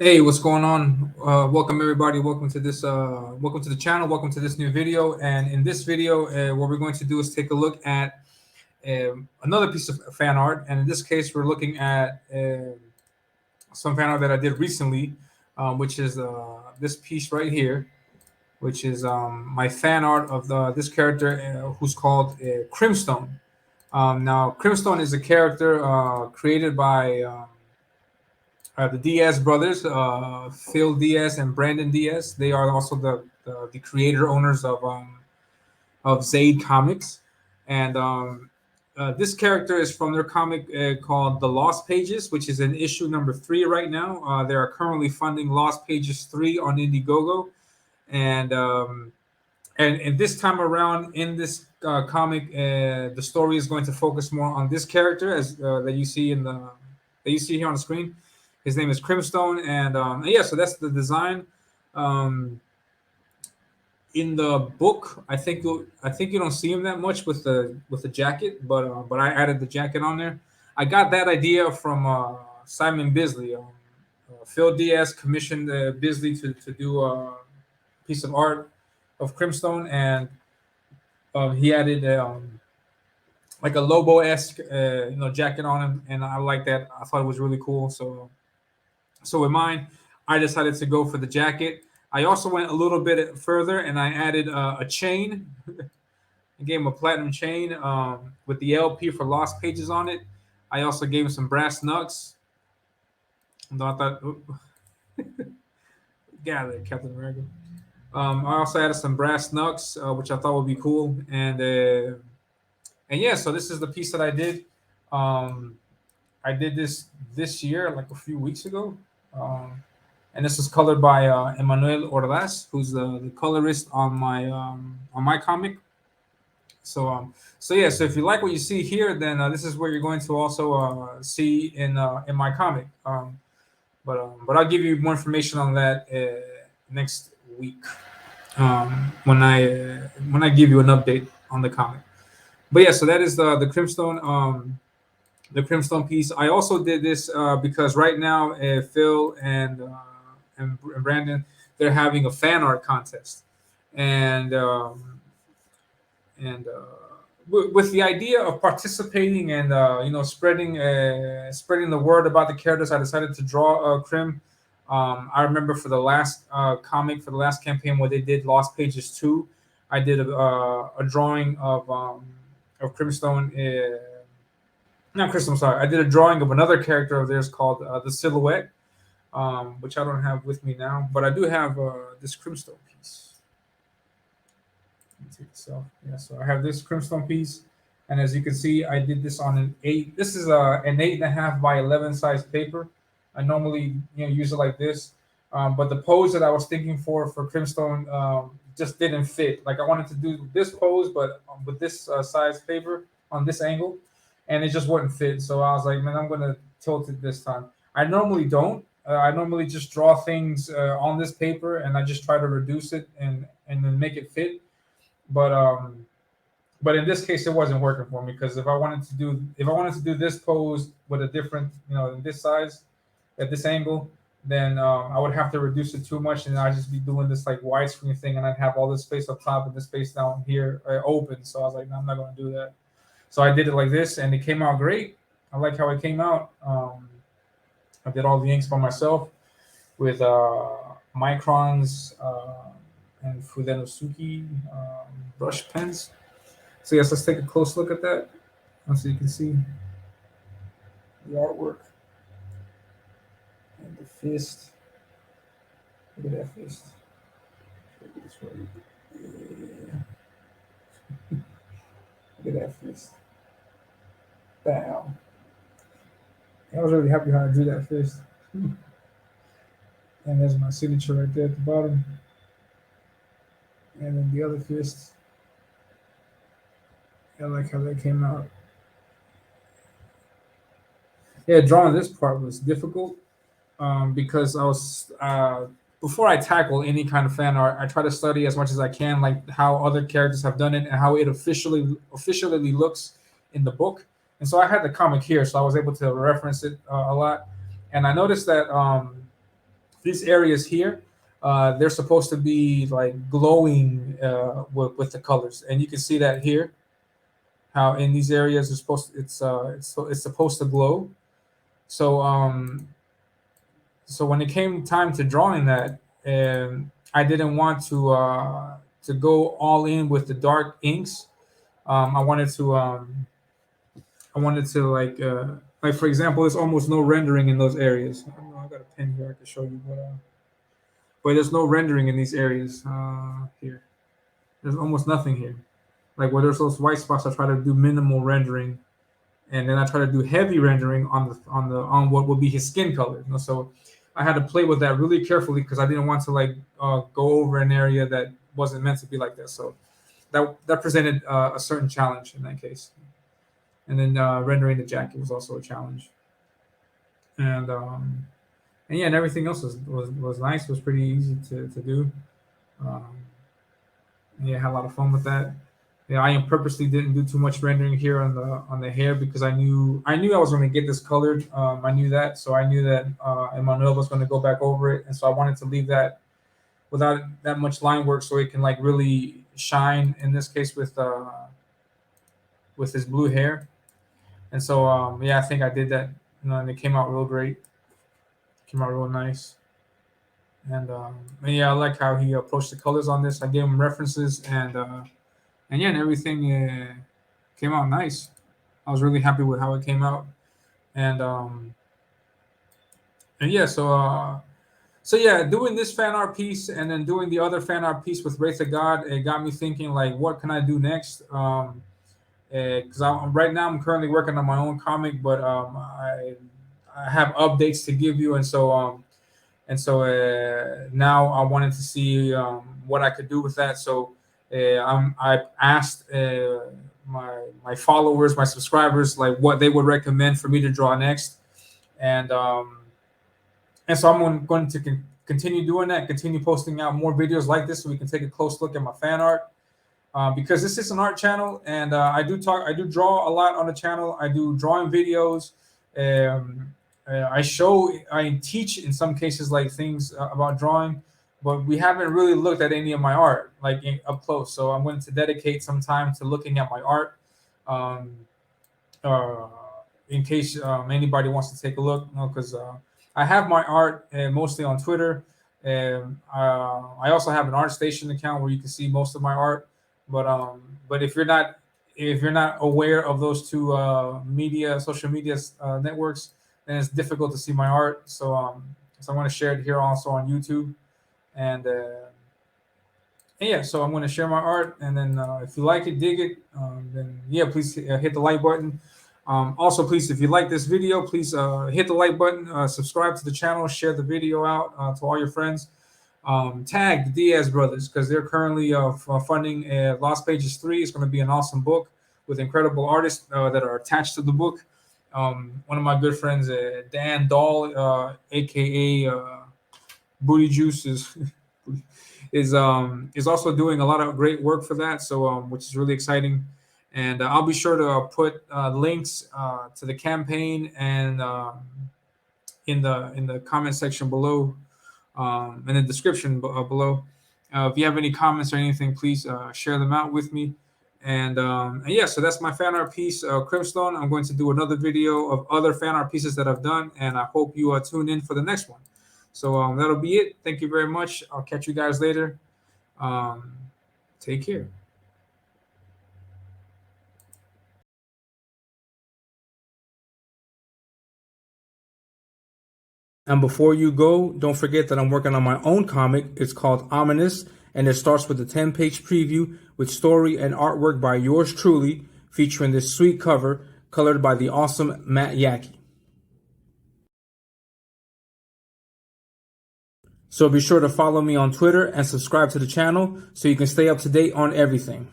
Hey, what's going on? Welcome everybody. Welcome to the channel. Welcome to this new video. And in this video, what we're going to do is take a look at another piece of fan art. And in this case, we're looking at some fan art that I did recently, which is this piece right here, which is my fan art of this character who's called Crimstone. Now, Crimstone is a character created by the Diaz brothers, Phil Diaz and Brandon Diaz. They are also the creator owners of Zaid Comics, and this character is from their comic called The Lost Pages, which is in issue number 3 right now. They are currently funding Lost Pages 3 on Indiegogo, and and this time around in this comic, the story is going to focus more on this character as that you see here on the screen. His name is Crimstone, and yeah, so that's the design. Um, in the book, I think you don't see him that much with the jacket, but I added the jacket on there. I got that idea from Simon Bisley. Phil Diaz commissioned Bisley to do a piece of art of Crimstone, and he added like a Lobo esque jacket on him, and I like that. I thought it was really cool. So with mine, I decided to go for the jacket. I also went a little bit further and I added a chain. I gave him a platinum chain with the LP for Lost Pages on it. I also gave him some brass knucks. And I thought, gather Captain America. I also added some brass knucks, which I thought would be cool. And yeah, so this is the piece that I did. Um, I did this year, like a few weeks ago. Um, and this is colored by Emmanuel Ordaz, who's the colorist on my comic. So yeah, so if you like what you see here, then this is where you're going to also see in my comic. But I'll give you more information on that next week when I give you an update on the comic. But yeah, so that is the Crimstone piece. I also did this because right now Phil and Brandon, they're having a fan art contest, and and with the idea of participating and spreading the word about the characters, I decided to draw Crim. I remember for the last comic for the last campaign where they did Lost Pages 2, I did a drawing of Crimstone. Not Crystal, I'm sorry. I did a drawing of another character of theirs called the Silhouette, which I don't have with me now, but I do have this Crimstone piece. Let me take this off. Yeah, so I have this Crimstone piece, and as you can see, I did this on an 8. This is an 8.5 by 11 size paper. I normally use it like this, but the pose that I was thinking for Crimstone just didn't fit. Like I wanted to do this pose, but with this size paper on this angle, and it just wouldn't fit. So I was like, man, I'm gonna tilt it this time. I normally don't. I normally just draw things on this paper, and I just try to reduce it and then make it fit. But but in this case, it wasn't working for me because if I wanted to do this pose with a different in this size at this angle, then I would have to reduce it too much, and I'd just be doing this like widescreen thing, and I'd have all this space up top and this space down here open. So I was like, no, I'm not going to do that. So I did it like this, and it came out great. I like how it came out. I did all the inks by myself with microns and Fudenosuke brush pens. So yes, let's take a close look at that, so you can see the artwork and the fist. Look at that fist. Look at this right. Yeah. Look at that fist. Bam. I was really happy how I drew that fist. And there's my signature right there at the bottom. And then the other fist. I like how that came out. Yeah, drawing this part was difficult because I was before I tackle any kind of fan art, I try to study as much as I can, like how other characters have done it and how it officially looks in the book. And so I had the comic here, so I was able to reference it a lot. And I noticed that these areas here, they're supposed to be like glowing with the colors, and you can see that here. How in these areas it's supposed it's supposed to glow. So so when it came time to drawing that, I didn't want to go all in with the dark inks. I wanted to like for example, there's almost no rendering in those areas. I don't know, I got a pen here I can show you, but there's no rendering in these areas here. There's almost nothing here. Like where there's those white spots, I try to do minimal rendering, and then I try to do heavy rendering on what would be his skin color. You know? So I had to play with that really carefully because I didn't want to like go over an area that wasn't meant to be like that. So that presented a certain challenge in that case. And then rendering the jacket was also a challenge. And yeah, and everything else was nice. It was pretty easy to do. Um, yeah, I had a lot of fun with that. Yeah, I purposely didn't do too much rendering here on the hair because I knew I was going to get this colored. I knew that, so I knew that Emmanuel was going to go back over it, and so I wanted to leave that without that much line work so it can like really shine. In this case, with his blue hair, and so yeah, I think I did that, and it came out real great. Came out real nice. And yeah, I like how he approached the colors on this. I gave him references, and yeah, and everything came out nice. I was really happy with how it came out, and and yeah, so yeah, doing this fan art piece and then doing the other fan art piece with Wraith of God, it got me thinking like, what can I do next? Because right now I'm currently working on my own comic, but I have updates to give you, and so now I wanted to see what I could do with that. So I asked my followers, my subscribers, like what they would recommend for me to draw next, and um, and so I'm going to continue doing that, continue posting out more videos like this, so we can take a close look at my fan art. Because this is an art channel, and I do draw a lot on the channel. I do drawing videos. I teach in some cases like things about drawing, but we haven't really looked at any of my art like up close. So I'm going to dedicate some time to looking at my art, um, uh, in case anybody wants to take a look. Because I have my art mostly on Twitter. I also have an ArtStation account where you can see most of my art. But if you're not aware of those two social media networks, then it's difficult to see my art. So I'm going to share it here also on YouTube, and yeah, so I'm going to share my art, and then if you like it, dig it, then yeah, please hit the like button. Also, please, if you like this video, please hit the like button, subscribe to the channel, share the video out to all your friends. Tag the Diaz brothers because they're currently funding Lost Pages 3. It's going to be an awesome book with incredible artists that are attached to the book. One of my good friends, Dan Dahl, aka Booty Juice, is also doing a lot of great work for that. So which is really exciting. And I'll be sure to put links to the campaign and in the comment section below, in the description below. If you have any comments or anything, please share them out with me. And yeah, so that's my fan art piece, Crimstone. I'm going to do another video of other fan art pieces that I've done, and I hope you tune in for the next one. So that'll be it. Thank you very much. I'll catch you guys later. Um, Take care. And before you go, don't forget that I'm working on my own comic. It's called Ominous, and it starts with a 10-page preview with story and artwork by yours truly, featuring this sweet cover colored by the awesome Matt Yackey. So be sure to follow me on Twitter and subscribe to the channel so you can stay up to date on everything.